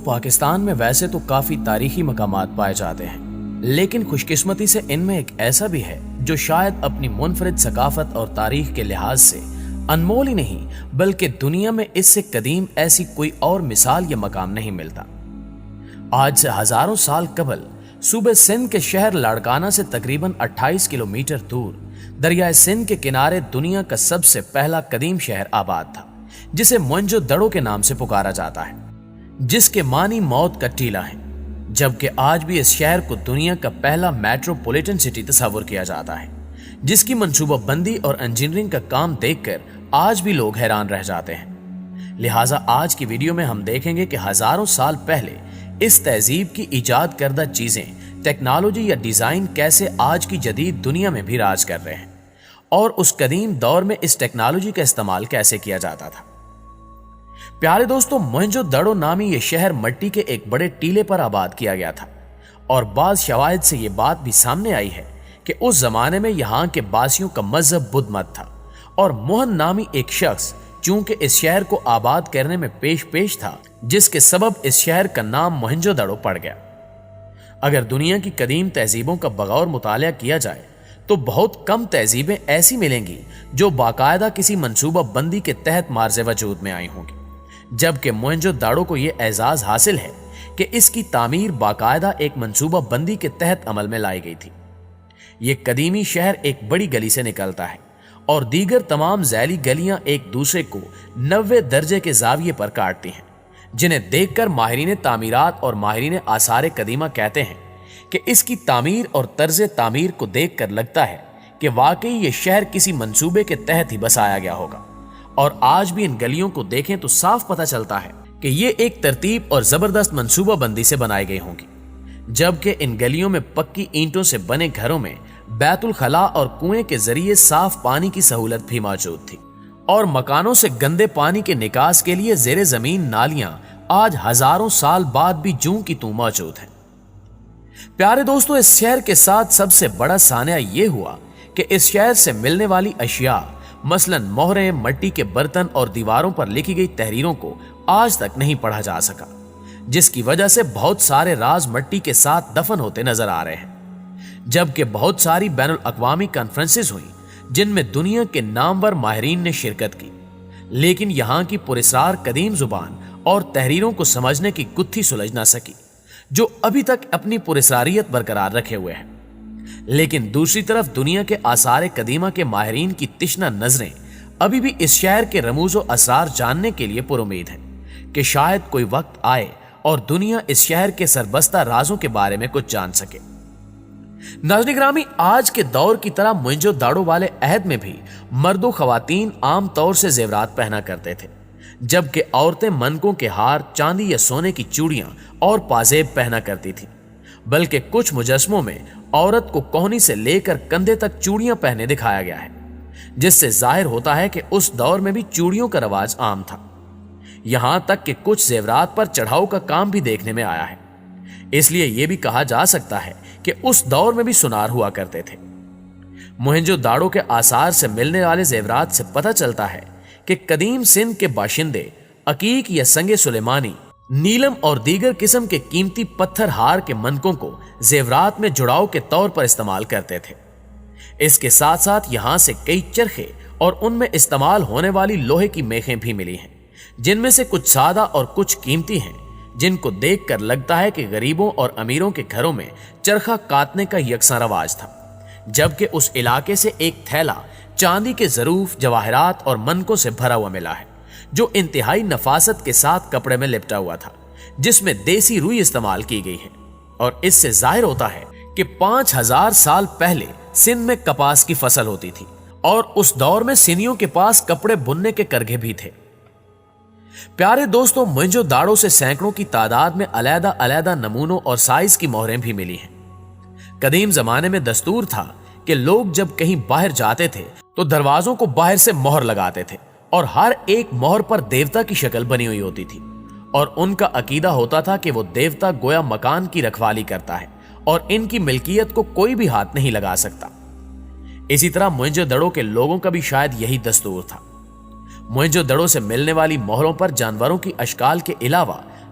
پاکستان میں ویسے تو کافی تاریخی مقامات پائے جاتے ہیں، لیکن خوش قسمتی سے ان میں ایک ایسا بھی ہے جو شاید اپنی منفرد ثقافت اور تاریخ کے لحاظ سے انمول ہی نہیں بلکہ دنیا میں اس سے قدیم ایسی کوئی اور مثال یا مقام نہیں ملتا۔ آج سے ہزاروں سال قبل صوبے سندھ کے شہر لاڑکانہ سے تقریباً 28 کلومیٹر دور دریائے سندھ کے کنارے دنیا کا سب سے پہلا قدیم شہر آباد تھا، جسے موئنجو دڑو کے نام سے پکارا جاتا ہے، جس کے معنی موت کا ٹیلا ہے، جبکہ آج بھی اس شہر کو دنیا کا پہلا میٹروپولیٹن سٹی تصور کیا جاتا ہے، جس کی منصوبہ بندی اور انجینئرنگ کا کام دیکھ کر آج بھی لوگ حیران رہ جاتے ہیں۔ لہٰذا آج کی ویڈیو میں ہم دیکھیں گے کہ ہزاروں سال پہلے اس تہذیب کی ایجاد کردہ چیزیں، ٹیکنالوجی یا ڈیزائن کیسے آج کی جدید دنیا میں بھی راج کر رہے ہیں، اور اس قدیم دور میں اس ٹیکنالوجی کا استعمال کیسے کیا جاتا تھا۔ پیارے دوستو، موئنجو دڑو نامی یہ شہر مٹی کے ایک بڑے ٹیلے پر آباد کیا گیا تھا، اور بعض شواہد سے یہ بات بھی سامنے آئی ہے کہ اس زمانے میں یہاں کے باسیوں کا مذہب بدھ مت تھا، اور موہن نامی ایک شخص چونکہ اس شہر کو آباد کرنے میں پیش تھا، جس کے سبب اس شہر کا نام موہنجو دڑو پڑ گیا۔ اگر دنیا کی قدیم تہذیبوں کا بغور مطالعہ کیا جائے تو بہت کم تہذیبیں ایسی ملیں گی جو باقاعدہ کسی منصوبہ بندی کے تحت مارز وجود میں آئی ہوں گی، جبکہ موئنجو داڑو کو یہ اعزاز حاصل ہے کہ اس کی تعمیر باقاعدہ ایک منصوبہ بندی کے تحت عمل میں لائی گئی تھی۔ یہ قدیمی شہر ایک بڑی گلی سے نکلتا ہے، اور دیگر تمام ذیلی گلیاں ایک دوسرے کو 90 درجے کے زاویے پر کاٹتی ہیں، جنہیں دیکھ کر ماہرین تعمیرات اور ماہرین آثار قدیمہ کہتے ہیں کہ اس کی تعمیر اور طرز تعمیر کو دیکھ کر لگتا ہے کہ واقعی یہ شہر کسی منصوبے کے تحت ہی بسایا گیا ہوگا، اور آج بھی ان گلیوں کو دیکھیں تو صاف پتہ چلتا ہے کہ یہ ایک ترتیب اور زبردست منصوبہ بندی سے بنائی گئی ہوں گی، جبکہ ان گلیوں میں پکی اینٹوں سے بنے گھروں میں بیت الخلا اور کنویں کے ذریعے صاف پانی کی سہولت بھی موجود تھی، اور مکانوں سے گندے پانی کے نکاس کے لیے زیر زمین نالیاں آج ہزاروں سال بعد بھی جوں کی توں موجود ہیں۔ پیارے دوستو، اس شہر کے ساتھ سب سے بڑا سانحہ یہ ہوا کہ اس شہر سے ملنے والی اشیاء مثلاً مہریں، مٹی کے برتن اور دیواروں پر لکھی گئی تحریروں کو آج تک نہیں پڑھا جا سکا، جس کی وجہ سے بہت سارے راز مٹی کے ساتھ دفن ہوتے نظر آ رہے ہیں، جبکہ بہت ساری بین الاقوامی کانفرنسز ہوئیں جن میں دنیا کے نامور ماہرین نے شرکت کی، لیکن یہاں کی پراسرار قدیم زبان اور تحریروں کو سمجھنے کی گتھی سلجھ نہ سکی، جو ابھی تک اپنی پراسراریت برقرار رکھے ہوئے ہیں۔ لیکن دوسری طرف دنیا کے آثار قدیمہ کے ماہرین کی تشنہ نظریں ابھی بھی اس شہر کے رموز و اسرار جاننے کے لیے پرامید ہیں کہ شاید کوئی وقت آئے اور دنیا اس شہر کے سربستہ رازوں کے بارے میں کچھ جان سکے۔ ناظرین گرامی، آج کے دور کی طرح موئنجو داڑو والے عہد میں بھی مرد و خواتین عام طور سے زیورات پہنا کرتے تھے، جبکہ عورتیں منکوں کے ہار، چاندی یا سونے کی چوڑیاں اور پازیب پہنا کرتی تھیں، بلکہ کچھ مجسموں میں عورت کو کوہنی سے لے کر کندھے تک چوڑیاں پہنے دکھایا گیا ہے، جس سے ظاہر ہوتا ہے کہ اس دور میں بھی چوڑیوں کا رواج عام تھا، یہاں تک کہ کچھ زیورات پر چڑھاؤ کا کام بھی دیکھنے میں آیا ہے۔ اس لیے یہ بھی کہا جا سکتا ہے کہ اس دور میں بھی سونار ہوا کرتے تھے۔ موہنجو داڑو کے آثار سے ملنے والے زیورات سے پتہ چلتا ہے کہ قدیم سندھ کے باشندے عقیق یا سنگ سلیمانی، نیلم اور دیگر قسم کے قیمتی پتھر ہار کے منکوں کو زیورات میں جڑاؤ کے طور پر استعمال کرتے تھے۔ اس کے ساتھ ساتھ یہاں سے کئی چرخے اور ان میں استعمال ہونے والی لوہے کی میخیں بھی ملی ہیں، جن میں سے کچھ سادہ اور کچھ قیمتی ہیں، جن کو دیکھ کر لگتا ہے کہ غریبوں اور امیروں کے گھروں میں چرخہ کاٹنے کا یکساں رواج تھا، جبکہ اس علاقے سے ایک تھیلا چاندی کے ظروف، جواہرات اور منکوں سے بھرا ہوا ملا ہے، جو انتہائی نفاست کے ساتھ کپڑے میں لپٹا ہوا تھا، جس میں دیسی روئی استعمال کی گئی ہے، اور اس سے ظاہر ہوتا ہے کہ 5000 سال پہلے سندھ میں کپاس کی فصل ہوتی تھی، اور اس دور میں سندھیوں کے پاس کپڑے بننے کے کرگھے بھی تھے۔ پیارے دوستوں، موئنجو داڑو سے سینکڑوں کی تعداد میں علیحدہ علیحدہ نمونوں اور سائز کی مہریں بھی ملی ہیں۔ قدیم زمانے میں دستور تھا کہ لوگ جب کہیں باہر جاتے تھے تو دروازوں کو باہر سے مہر لگاتے تھے، اور ہر ایک مہر پر دیوتا کی شکل بنی ہوئی ہوتی تھی، اور ان کا عقیدہ ہوتا تھا کہ وہ دیوتا گویا مکان کی رکھوالی کرتا ہے اور ان کی ملکیت کو کوئی بھی ہاتھ نہیں لگا سکتا۔ اسی طرح موئنجو دڑو کے لوگوں کا بھی شاید یہی دستور تھا۔ موئنجو دڑو سے ملنے والی مہروں پر جانوروں کی اشکال کے علاوہ